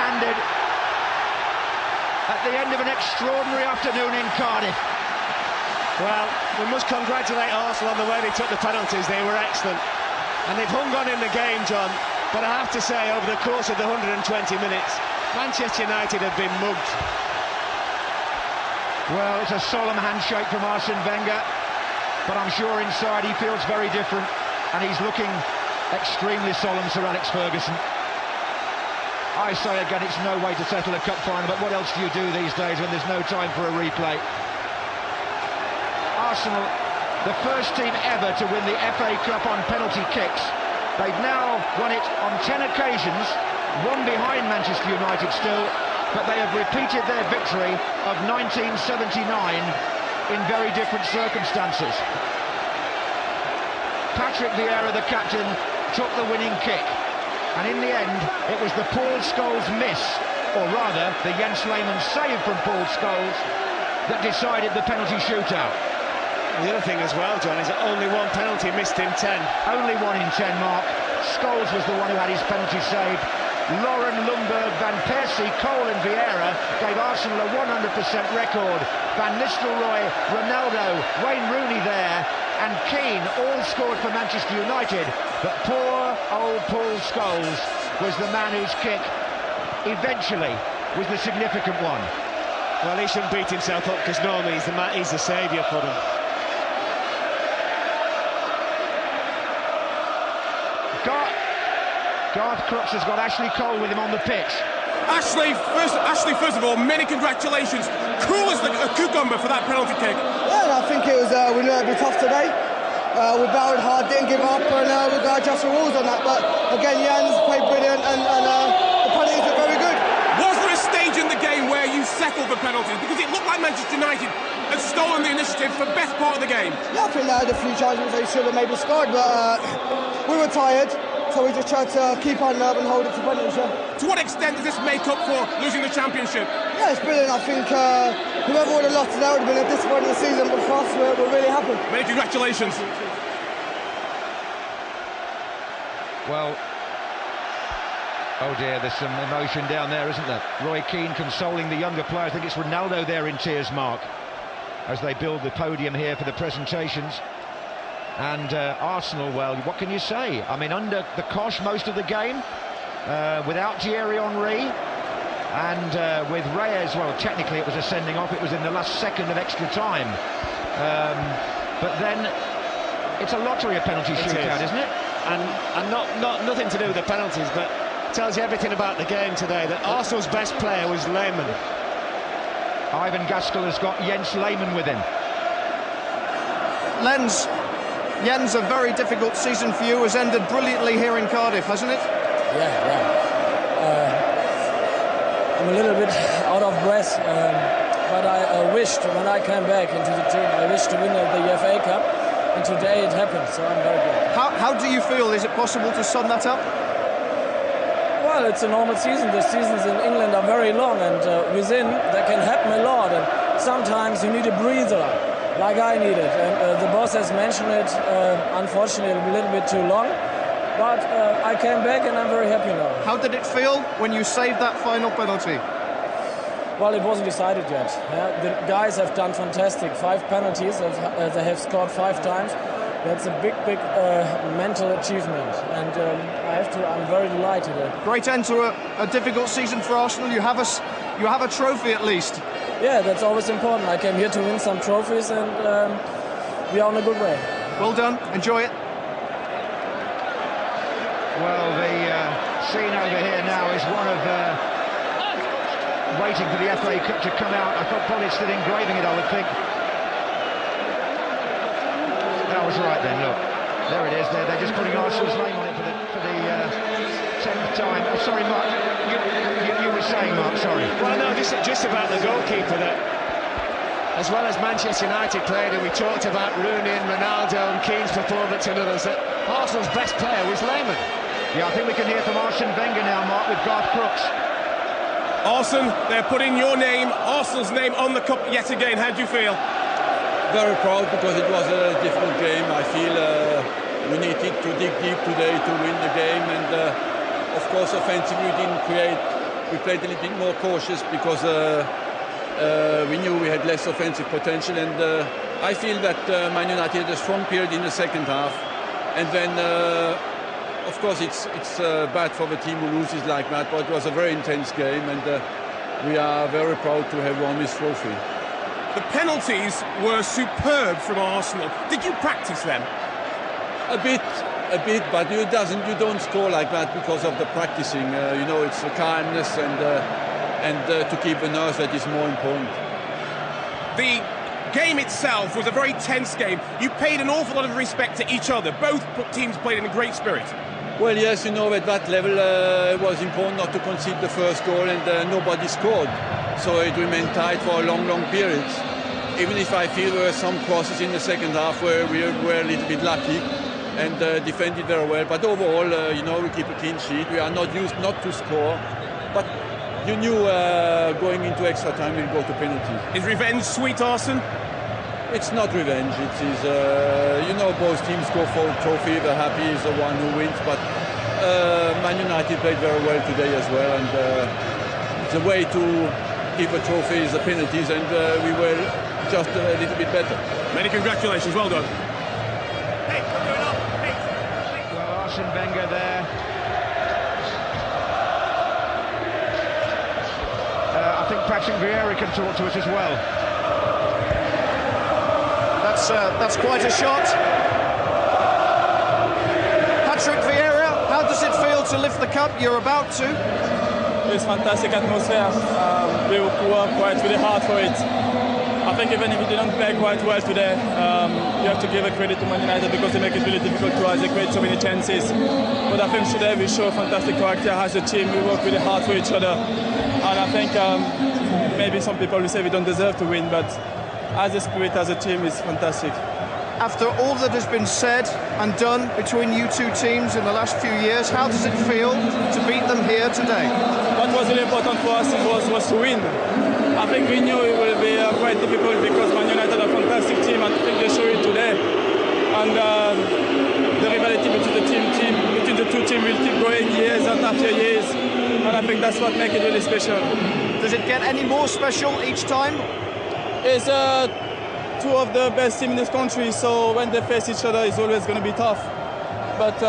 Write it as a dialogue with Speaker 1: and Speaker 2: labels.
Speaker 1: handed at the end of an extraordinary afternoon in Cardiff.
Speaker 2: Well, we must congratulate Arsenal on the way they took the penalties. They were excellent. And they've hung on in the game, John. But I have to say, over the course of the 120 minutes, Manchester United have been mugged.
Speaker 1: Well, it's a solemn handshake from Arsene Wenger, but I'm sure inside he feels very different, and he's looking extremely solemn, Sir Alex Ferguson. I say again, it's no way to settle a cup final, but what else do you do these days when there's no time for a replay? Arsenal, the first team ever to win the FA Cup on penalty kicks. They've now won it on 10 occasions, one behind Manchester United still, but they have repeated their victory of 1979 in very different circumstances. Patrick Vieira, the captain, took the winning kick, and in the end it was the Paul Scholes miss, or rather the Jens Lehmann save from Paul Scholes, that decided the penalty shootout.
Speaker 2: The other thing as well, John, is that only one penalty missed in 10.
Speaker 1: Only one in 10, Mark. Scholes was the one who had his penalty saved. Lauren, Lundberg, Van Persie, Cole and Vieira gave Arsenal a 100% record. Van Nistelrooy, Ronaldo, Wayne Rooney there, and Keane all scored for Manchester United. But poor old Paul Scholes was the man whose kick eventually was the significant one.
Speaker 2: Well, he shouldn't beat himself up, because normally he's the saviour for them.
Speaker 1: Garth Crooks has got Ashley Cole with him on the pitch.
Speaker 3: Ashley, first of all, many congratulations. Cool as a cucumber for that penalty kick.
Speaker 4: Yeah, I think it was. We knew it'd be tough today. We battled hard, didn't give up, and we got to adjust the rules on that. But again, Jans played brilliant, and the penalties were very good.
Speaker 3: Was there a stage in the game where you settled for penalties? Because it looked like Manchester United had stolen the initiative for the best part of the game.
Speaker 4: Yeah, I think they had a few chances they should have maybe scored, but we were tired. So we just tried to keep our nerve and hold it to penalties.
Speaker 3: To what extent does this make up for losing the championship?
Speaker 4: Yeah, it's brilliant. I think whoever would have lost today would have been a disappointing season, but for us, we're really happy.
Speaker 3: Many congratulations.
Speaker 1: Well, oh dear, there's some emotion down there, isn't there? Roy Keane consoling the younger players. I think it's Ronaldo there in tears, Mark, as they build the podium here for the presentations. And Arsenal, well, what can you say? I mean, under the cosh most of the game, without Thierry Henry, and with Reyes, well, technically it was a sending off, it was in the last second of extra time. But then, it's a lottery of penalty shootout, isn't it?
Speaker 2: And not nothing to do with the penalties, but tells you everything about the game today, that Arsenal's best player was Lehmann.
Speaker 1: Ivan Gaskell has got Jens Lehmann with him.
Speaker 5: Jens, a very difficult season for you has ended brilliantly here in Cardiff, hasn't it?
Speaker 6: Yeah. I'm a little bit out of breath, but I wished when I came back into the team, I wished to win the FA Cup, and today it happened, so I'm very glad.
Speaker 5: How do you feel? Is it possible to sum that up?
Speaker 6: Well, it's a normal season. The seasons in England are very long, and within there can happen a lot, and sometimes you need a breather, like I needed, and the boss has mentioned it, unfortunately a little bit too long, but I came back and I'm very happy now.
Speaker 5: How did it feel when you saved that final penalty?
Speaker 6: Well, it wasn't decided yet. Yeah? The guys have done fantastic. 5 penalties, they have scored 5 times. That's a big mental achievement, and I'm very delighted.
Speaker 5: Great end to a difficult season for Arsenal. You have a trophy at least.
Speaker 6: Yeah, that's always important. I came here to win some trophies, and we are on a good way.
Speaker 5: Well done. Enjoy it.
Speaker 1: Well, the scene over here now is one of waiting for the FA Cup to come out. I thought probably still engraving it, I would think. That was right then, look. There it is. They're just putting Arsenal's name on it for the 10th time. Oh, sorry, Mark. You were saying, Mark, sorry.
Speaker 2: Well, no, this is just about the goalkeeper, that as well as Manchester United played, and we talked about Rooney and Ronaldo and Keane's performance and others, that Arsenal's best player was Lehmann.
Speaker 1: Yeah, I think we can hear from Arsene Wenger now, Mark, with Garth Crooks.
Speaker 3: Arsene, they're putting your name, Arsenal's name, on the cup yet again. How do you feel?
Speaker 7: Very proud, because it was a difficult game. I feel we needed to dig deep today to win the game, and of course offensively we didn't create we played a little bit more cautious because we knew we had less offensive potential, and I feel that Man United had a strong period in the second half, and then of course it's bad for the team who loses like that, but it was a very intense game, and we are very proud to have won this trophy.
Speaker 3: The penalties were superb from Arsenal. Did you practice them?
Speaker 7: A bit, but you don't score like that because of the practicing. You know, it's the calmness and to keep the nerves that is more important.
Speaker 3: The game itself was a very tense game. You paid an awful lot of respect to each other. Both teams played in a great spirit.
Speaker 7: Well, yes, you know, at that level it was important not to concede the first goal, and nobody scored. So it remained tight for a long periods. Even if I feel there were some crosses in the second half where we were a little bit lucky and defended very well. But overall, you know, we keep a clean sheet. We are not used not to score. But you knew going into extra time we'll go to penalties.
Speaker 3: Is revenge sweet, Arsene?
Speaker 7: It's not revenge. It is, you know, both teams go for a trophy. The happy is the one who wins. But Man United played very well today as well. And the way to keep a trophy is the penalties. And we were just a little bit better.
Speaker 3: Many congratulations. Well done.
Speaker 1: Well, Arsene Wenger there. I think Patrick Vieira can talk to us as well.
Speaker 5: That's quite a shot. Patrick Vieira, how does it feel to lift the cup? You're about to.
Speaker 6: It's fantastic atmosphere. We work quite really hard for it. I think even if we didn't play quite well today, you have to give a credit to Man United because they make it really difficult to us. They create so many chances. But I think today we show fantastic character as a team. We work really hard for each other. And I think maybe some people will say we don't deserve to win, but as a spirit, as a team, is fantastic.
Speaker 5: After all that has been said and done between you two teams in the last few years, how does it feel to beat them here today?
Speaker 6: What was really important for us was to win. I think we knew it would be quite difficult because Man United are a fantastic team, and I think they showed it today. And the rivalry between the two teams will keep going years and after years, and I think that's what makes it really special.
Speaker 5: Does it get any more special each time?
Speaker 6: It's two of the best teams in this country, so when they face each other, it's always going to be tough. But